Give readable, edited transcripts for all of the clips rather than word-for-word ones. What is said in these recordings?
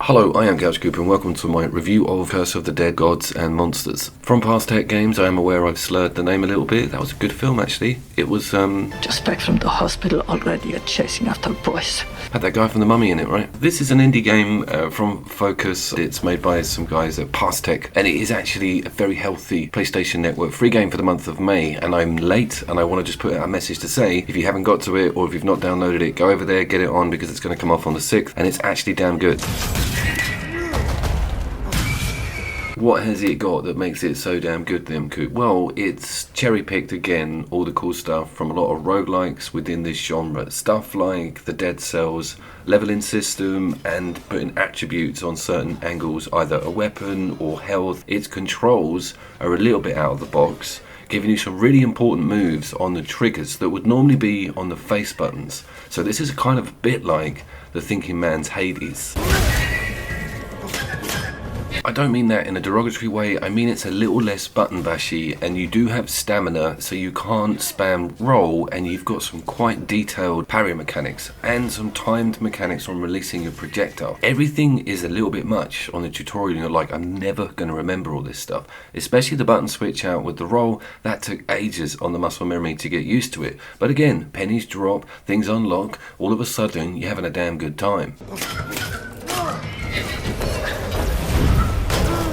Hello, I am Gouch Cooper and welcome to my review of Curse of the Dead Gods and Monsters. From Passtech Games, I am aware I've slurred the name a little bit. That was a good film, actually. It was, Just back from the hospital already and chasing after boys. had that guy from The Mummy in it, right? This is an indie game from Focus. It's made by some guys at Passtech, and it is actually a very healthy PlayStation Network free game for the month of May, and I'm late, and I want to just put out a message to say, if you haven't got to it, or if you've not downloaded it, go over there, get it on, because it's going to come off on the 6th, and it's actually damn good. What has it got that makes it so damn good then, Coop? Well, it's cherry-picked again all the cool stuff from a lot of roguelikes within this genre. Stuff like the Dead Cells leveling system and putting attributes on certain angles, either a weapon or health. Its controls are a little bit out of the box, giving you some really important moves on the triggers that would normally be on the face buttons. So this is kind of a bit like the thinking man's Hades. I don't mean that in a derogatory way, I mean it's a little less button bashy, and you do have stamina, so you can't spam roll, and you've got some quite detailed parry mechanics and some timed mechanics on releasing your projectile. Everything is a little bit much on the tutorial, and you're like, I'm never going to remember all this stuff. Especially the button switch out with the roll, that took ages on the muscle memory to get used to it. But again, pennies drop, things unlock, all of a sudden you're having a damn good time.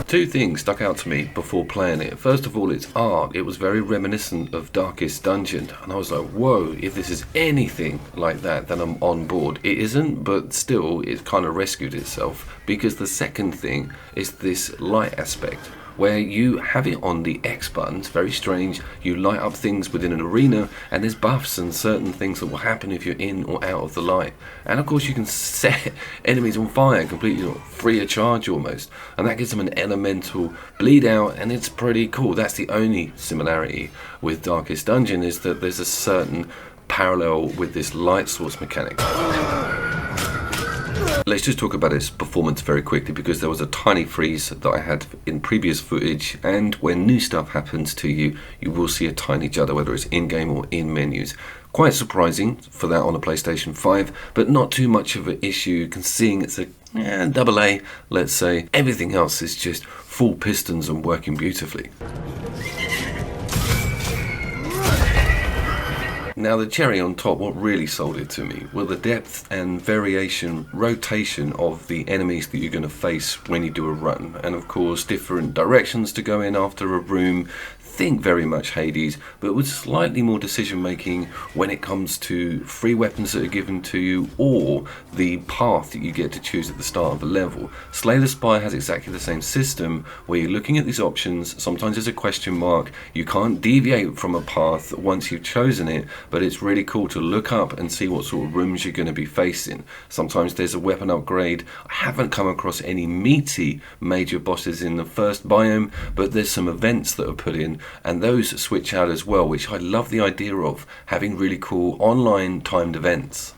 Two things stuck out to me before playing it. First of all, its art. It was very reminiscent of Darkest Dungeon, and I was like, whoa, if this is anything like that, then I'm on board. It isn't, but still, it kind of rescued itself, because the second thing is this light aspect, where you have it on the X button. It's very strange. You light up things within an arena, and there's buffs and certain things that will happen if you're in or out of the light. And of course you can set enemies on fire completely free of charge almost, and that gives them an elemental bleed out, and it's pretty cool. That's the only similarity with Darkest Dungeon, is that there's a certain parallel with this light source mechanic. Let's just talk about its performance very quickly, because there was a tiny freeze that I had in previous footage, and when new stuff happens to you, you will see a tiny judder, whether it's in-game or in menus. Quite surprising for that on a PlayStation 5, but not too much of an issue, seeing it's a double A, let's say. Everything else is just full pistons and working beautifully. Now the cherry on top, what really sold it to me, were the depth and variation, rotation of the enemies that you're going to face when you do a run. And of course, different directions to go in after a room. Think very much Hades, but with slightly more decision making when it comes to free weapons that are given to you, or the path that you get to choose at the start of a level. Slay the Spire has exactly the same system, where you're looking at these options. Sometimes there's a question mark. You can't deviate from a path once you've chosen it, but it's really cool to look up and see what sort of rooms you're going to be facing. Sometimes there's a weapon upgrade. I haven't come across any meaty major bosses in the first biome, but there's some events that are put in, and those switch out as well, which I love the idea of, having really cool online timed events.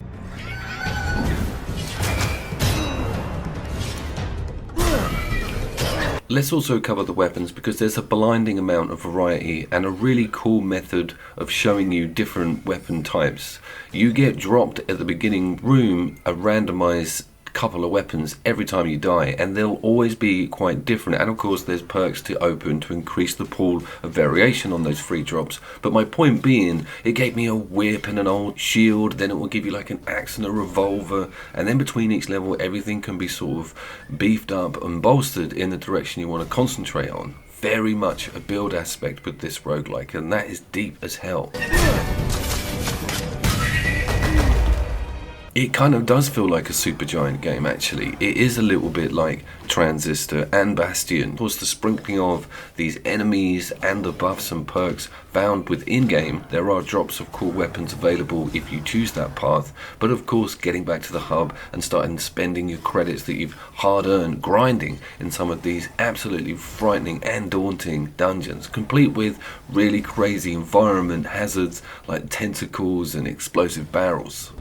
Let's also cover the weapons, because there's a blinding amount of variety and a really cool method of showing you different weapon types. You get dropped at the beginning room a randomized couple of weapons every time you die, and they'll always be quite different, and of course there's perks to open to increase the pool of variation on those free drops. But my point being, it gave me a whip and an old shield, then it will give you like an axe and a revolver, and then between each level everything can be sort of beefed up and bolstered in the direction you want to concentrate on. Very much a build aspect with this roguelike, and that is deep as hell. It kind of does feel like a Supergiant game, actually. It is a little bit like Transistor and Bastion. Of course, the sprinkling of these enemies and the buffs and perks found within game. There are drops of cool weapons available if you choose that path, but of course getting back to the hub and starting spending your credits that you've hard earned grinding in some of these absolutely frightening and daunting dungeons, complete with really crazy environment hazards like tentacles and explosive barrels.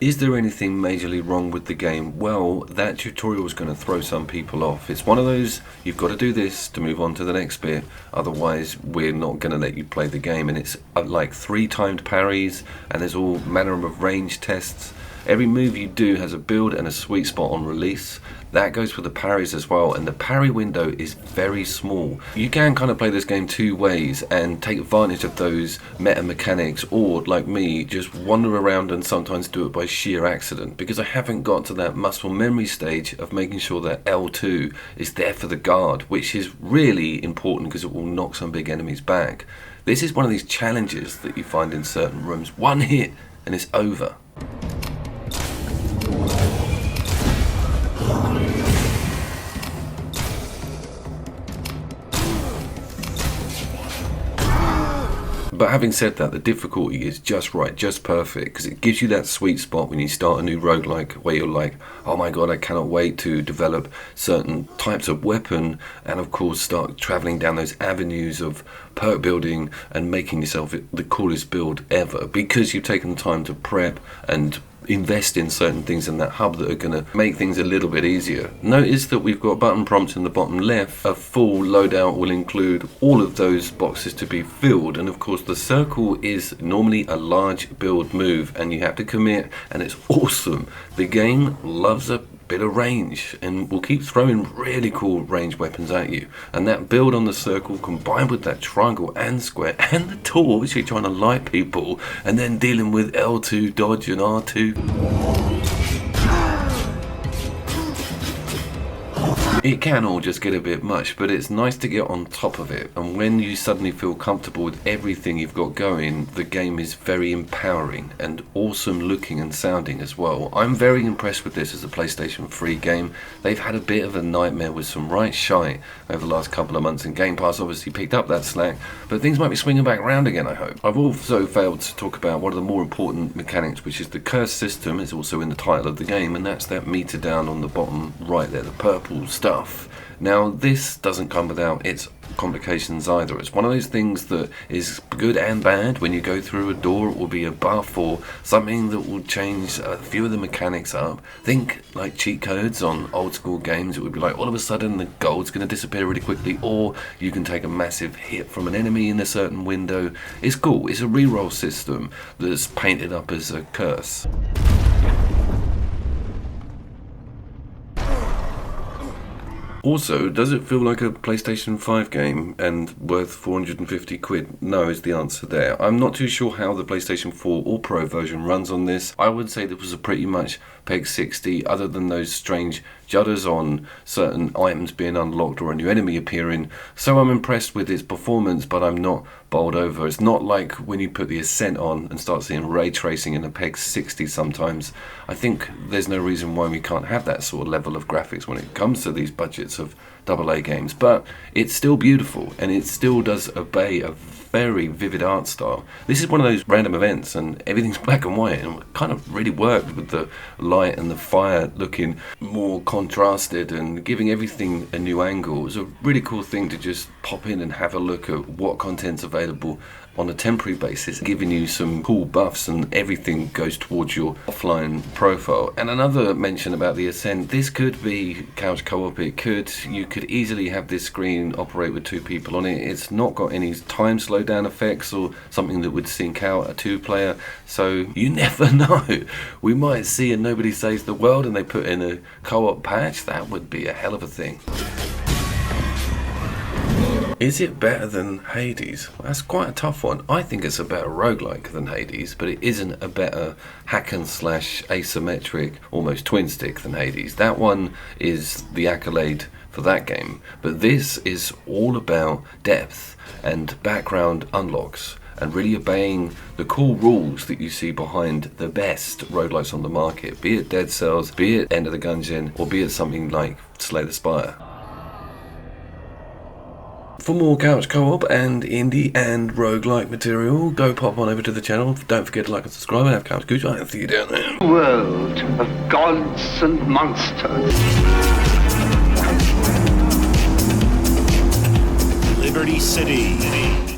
Is there anything majorly wrong with the game? Well, that tutorial is going to throw some people off. It's one of those, you've got to do this to move on to the next bit, otherwise we're not going to let you play the game. And it's like 3 timed parries, and there's all manner of range tests. Every move you do has a build and a sweet spot on release. That goes for the parries as well, and the parry window is very small. You can kind of play this game 2 ways and take advantage of those meta mechanics, or like me, just wander around and sometimes do it by sheer accident, because I haven't got to that muscle memory stage of making sure that L2 is there for the guard, which is really important because it will knock some big enemies back. This is one of these challenges that you find in certain rooms. 1 hit and it's over. But having said that, the difficulty is just right, just perfect, because it gives you that sweet spot when you start a new roguelike where you're like, oh my god, I cannot wait to develop certain types of weapon, and of course start traveling down those avenues of perk building and making yourself the coolest build ever, because you've taken the time to prep and invest in certain things in that hub that are going to make things a little bit easier. Notice that we've got button prompts in the bottom left. A full loadout will include all of those boxes to be filled, and of course the circle is normally a large build move and you have to commit, and it's awesome. The game loves a bit of range and will keep throwing really cool range weapons at you, and that build on the circle combined with that triangle and square and the torch, you're trying to light people and then dealing with L2 dodge and R2. It can all just get a bit much, but it's nice to get on top of it, and when you suddenly feel comfortable with everything you've got going, the game is very empowering and awesome looking and sounding as well. I'm very impressed with this as a PlayStation 3 game. They've had a bit of a nightmare with some right shite over the last couple of months, and Game Pass obviously picked up that slack, but things might be swinging back around again, I hope. I've also failed to talk about one of the more important mechanics, which is the curse system. It's also in the title of the game, and that's that meter down on the bottom right there, the purple stuff. Now, this doesn't come without its complications either. It's one of those things that is good and bad. When you go through a door, it will be a buff or something that will change a few of the mechanics up. Think like cheat codes on old school games. It would be like all of a sudden the gold's going to disappear really quickly, or you can take a massive hit from an enemy in a certain window. It's cool. It's a reroll system that's painted up as a curse. Also, does it feel like a PlayStation 5 game and worth 450 quid? No is the answer there. I'm not too sure how the PlayStation 4 or Pro version runs on this. I would say this was a pretty much PEG 60, other than those strange judders on certain items being unlocked or a new enemy appearing. So I'm impressed with its performance, but I'm not bowled over. It's not like when you put the Ascent on and start seeing ray tracing in a PEG 60 sometimes. I think there's no reason why we can't have that sort of level of graphics when it comes to these budgets of AA games, but it's still beautiful and it still does obey a very vivid art style. This is one of those random events and everything's black and white, and it kind of really worked with the light and the fire looking more contrasted and giving everything a new angle. It was a really cool thing to just pop in and have a look at what content's available on a temporary basis, giving you some cool buffs, and everything goes towards your offline profile. And another mention about the Ascent, this could be couch co-op. You could easily have this screen operate with 2 people on it. It's not got any time slowdown effects or something that would sync out a 2-player, so you never know. We might see a Nobody Saves the World and they put in a co-op patch. That would be a hell of a thing. Is it better than Hades? That's quite a tough one. I think it's a better roguelike than Hades, but it isn't a better hack and slash asymmetric, almost twin stick than Hades. That one is the accolade for that game, but this is all about depth and background unlocks and really obeying the cool rules that you see behind the best roguelikes on the market, be it Dead Cells, be it End of the Gungeon, or be it something like Slay the Spire. For more couch co-op and indie and roguelike material, go pop on over to the channel. Don't forget to like and subscribe, and have couch gooch. I'll see you down there. World of gods and monsters. Liberty City.